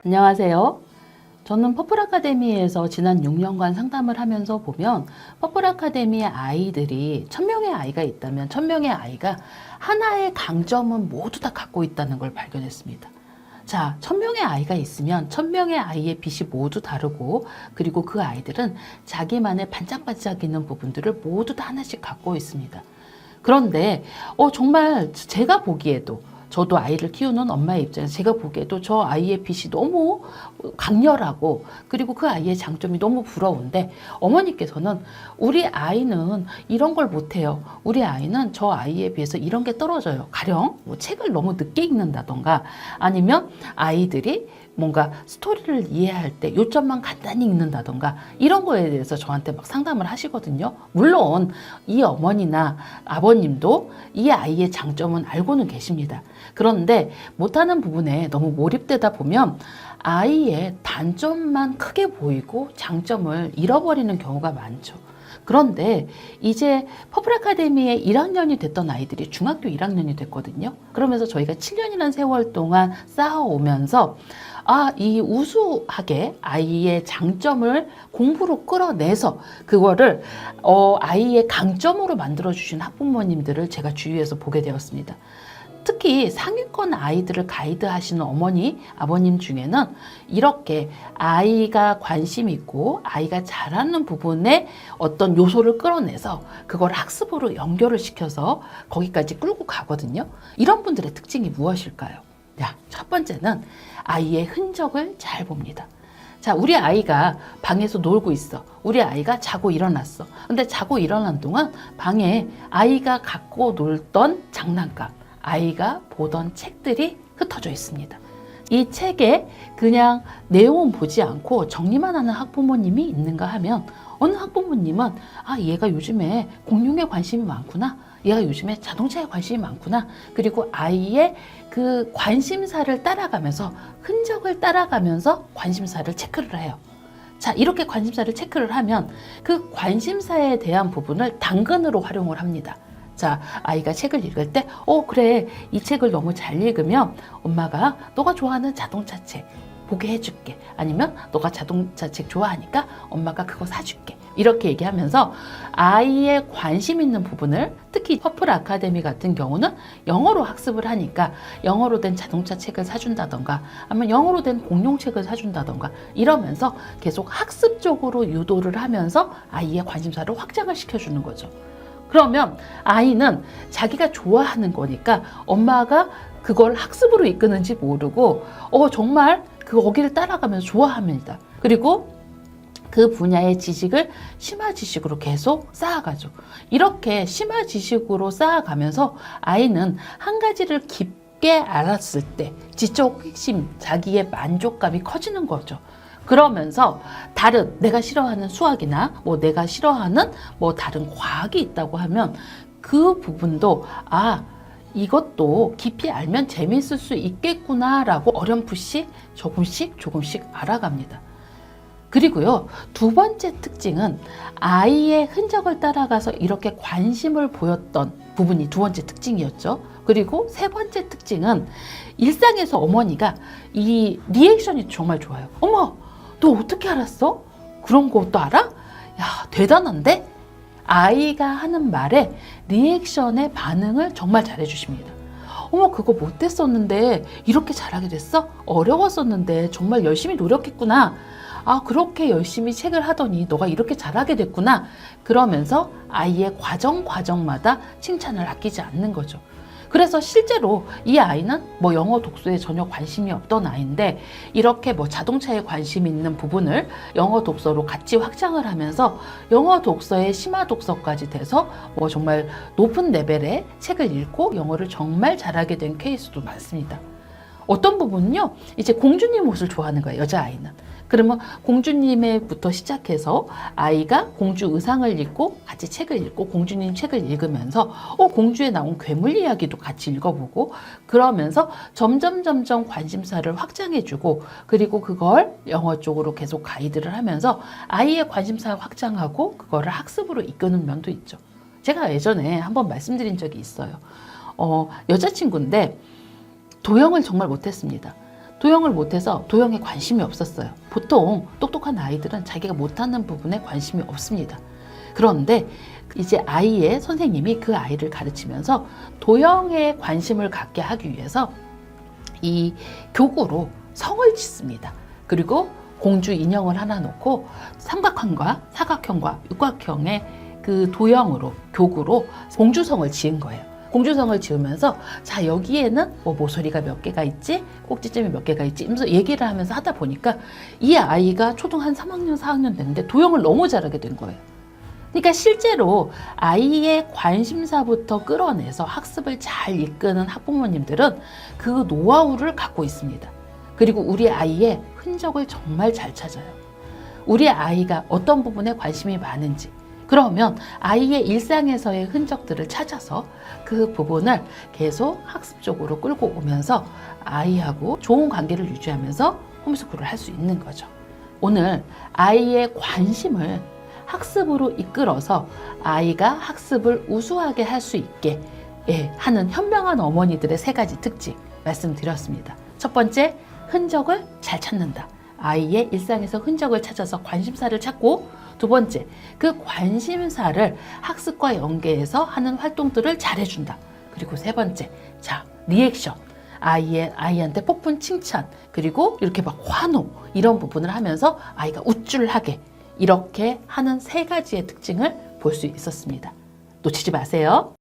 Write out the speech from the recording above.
안녕하세요. 저는 퍼플 아카데미에서 지난 6년간 상담을 하면서 보면 퍼플 아카데미의 아이들이 1000명의 아이가 있다면 1000명의 아이가 하나의 강점은 모두 다 갖고 있다는 걸 발견했습니다. 자, 1000명의 아이가 있으면 1000명의 아이의 빛이 모두 다르고, 그리고 그 아이들은 자기만의 반짝반짝이는 부분들을 모두 다 하나씩 갖고 있습니다. 그런데 정말 제가 보기에도, 저도 아이를 키우는 엄마의 입장에서 제가 보기에도 저 아이의 빛이 너무 강렬하고, 그리고 그 아이의 장점이 너무 부러운데, 어머니께서는 우리 아이는 이런 걸 못해요. 우리 아이는 저 아이에 비해서 이런 게 떨어져요. 가령 뭐 책을 너무 늦게 읽는다던가, 아니면 아이들이 뭔가 스토리를 이해할 때 요점만 간단히 읽는다던가, 이런 거에 대해서 저한테 막 상담을 하시거든요. 물론 이 어머니나 아버님도 이 아이의 장점은 알고는 계십니다. 그런데 못하는 부분에 너무 몰입되다 보면 아이의 단점만 크게 보이고 장점을 잃어버리는 경우가 많죠. 그런데 이제 퍼플 아카데미에 1학년이 됐던 아이들이 중학교 1학년이 됐거든요. 그러면서 저희가 7년이라는 세월 동안 쌓아오면서 이 우수하게 아이의 장점을 공부로 끌어내서 그거를 아이의 강점으로 만들어주신 학부모님들을 제가 주위에서 보게 되었습니다. 특히 상위권 아이들을 가이드하시는 어머니, 아버님 중에는 이렇게 아이가 관심 있고 아이가 잘하는 부분에 어떤 요소를 끌어내서 그걸 학습으로 연결을 시켜서 거기까지 끌고 가거든요. 이런 분들의 특징이 무엇일까요? 자, 첫 번째는 아이의 흔적을 잘 봅니다. 자, 우리 아이가 방에서 놀고 있어. 우리 아이가 자고 일어났어. 근데 자고 일어난 동안 방에 아이가 갖고 놀던 장난감, 아이가 보던 책들이 흩어져 있습니다. 이 책에 그냥 내용은 보지 않고 정리만 하는 학부모님이 있는가 하면, 어느 학부모님은 얘가 요즘에 공룡에 관심이 많구나, 얘가 요즘에 자동차에 관심이 많구나, 그리고 아이의 그 관심사를 따라가면서, 흔적을 따라가면서 관심사를 체크를 해요. 자, 이렇게 관심사를 체크를 하면 그 관심사에 대한 부분을 당근으로 활용을 합니다. 자, 아이가 책을 읽을 때 그래, 이 책을 너무 잘 읽으면 엄마가 너가 좋아하는 자동차 책 보게 해줄게. 아니면 너가 자동차 책 좋아하니까 엄마가 그거 사줄게. 이렇게 얘기하면서 아이의 관심 있는 부분을, 특히 퍼플 아카데미 같은 경우는 영어로 학습을 하니까 영어로 된 자동차 책을 사준다던가, 아니면 영어로 된 공룡책을 사준다던가, 이러면서 계속 학습적으로 유도를 하면서 아이의 관심사를 확장을 시켜주는 거죠. 그러면 아이는 자기가 좋아하는 거니까 엄마가 그걸 학습으로 이끄는지 모르고 정말 거기를 따라가면서 좋아합니다. 그리고 그 분야의 지식을 심화 지식으로 계속 쌓아가죠. 이렇게 심화 지식으로 쌓아가면서 아이는 한 가지를 깊게 알았을 때 지적 핵심, 자기의 만족감이 커지는 거죠. 그러면서 다른, 내가 싫어하는 수학이나 내가 싫어하는 다른 과학이 있다고 하면 그 부분도 이것도 깊이 알면 재미있을 수 있겠구나라고 어렴풋이 조금씩 알아갑니다. 그리고요, 두 번째 특징은 아이의 흔적을 따라가서 이렇게 관심을 보였던 부분이 두 번째 특징이었죠. 그리고 세 번째 특징은 일상에서 어머니가 이 리액션이 정말 좋아요. 어머, 너 어떻게 알았어? 그런 것도 알아? 야, 대단한데? 아이가 하는 말에 리액션의 반응을 정말 잘해 주십니다. 어머, 그거 못했었는데 이렇게 잘하게 됐어? 어려웠었는데 정말 열심히 노력했구나. 그렇게 열심히 책을 하더니 너가 이렇게 잘하게 됐구나. 그러면서 아이의 과정마다 칭찬을 아끼지 않는 거죠. 그래서 실제로 이 아이는 영어 독서에 전혀 관심이 없던 아이인데, 이렇게 자동차에 관심 있는 부분을 영어 독서로 같이 확장을 하면서 영어 독서의 심화 독서까지 돼서 정말 높은 레벨의 책을 읽고 영어를 정말 잘하게 된 케이스도 많습니다. 어떤 부분은요, 이제 공주님 옷을 좋아하는 거예요, 여자아이는. 그러면 공주님에부터 시작해서 아이가 공주 의상을 입고 같이 책을 읽고 공주님 책을 읽으면서 공주에 나온 괴물 이야기도 같이 읽어보고, 그러면서 점점 관심사를 확장해주고, 그리고 그걸 영어 쪽으로 계속 가이드를 하면서 아이의 관심사 확장하고 그거를 학습으로 이끄는 면도 있죠. 제가 예전에 한번 말씀드린 적이 있어요. 여자친구인데 도형을 정말 못했습니다. 도형을 못해서 도형에 관심이 없었어요. 보통 똑똑한 아이들은 자기가 못하는 부분에 관심이 없습니다. 그런데 이제 아이의 선생님이 그 아이를 가르치면서 도형에 관심을 갖게 하기 위해서 이 교구로 성을 짓습니다. 그리고 공주 인형을 하나 놓고 삼각형과 사각형과 육각형의 그 도형으로 교구로 공주성을 지은 거예요. 공주성을 지으면서 자 여기에는 뭐 모서리가 몇 개가 있지, 꼭지점이 몇 개가 있지 이러면서 얘기를 하면서 하다 보니까 이 아이가 초등 한 3학년 4학년 됐는데 도형을 너무 잘하게 된 거예요. 그러니까 실제로 아이의 관심사부터 끌어내서 학습을 잘 이끄는 학부모님들은 그 노하우를 갖고 있습니다. 그리고 우리 아이의 흔적을 정말 잘 찾아요. 우리 아이가 어떤 부분에 관심이 많은지, 그러면 아이의 일상에서의 흔적들을 찾아서 그 부분을 계속 학습적으로 끌고 오면서 아이하고 좋은 관계를 유지하면서 홈스쿨을 할 수 있는 거죠. 오늘 아이의 관심을 학습으로 이끌어서 아이가 학습을 우수하게 할 수 있게 하는 현명한 어머니들의 3가지 특징 말씀드렸습니다. 첫 번째, 흔적을 잘 찾는다. 아이의 일상에서 흔적을 찾아서 관심사를 찾고, 두 번째, 그 관심사를 학습과 연계해서 하는 활동들을 잘 해준다. 그리고 세 번째, 자, 리액션. 아이한테 폭풍 칭찬, 그리고 이렇게 막 환호, 이런 부분을 하면서 아이가 우쭐하게 이렇게 하는 3가지의 특징을 볼 수 있었습니다. 놓치지 마세요.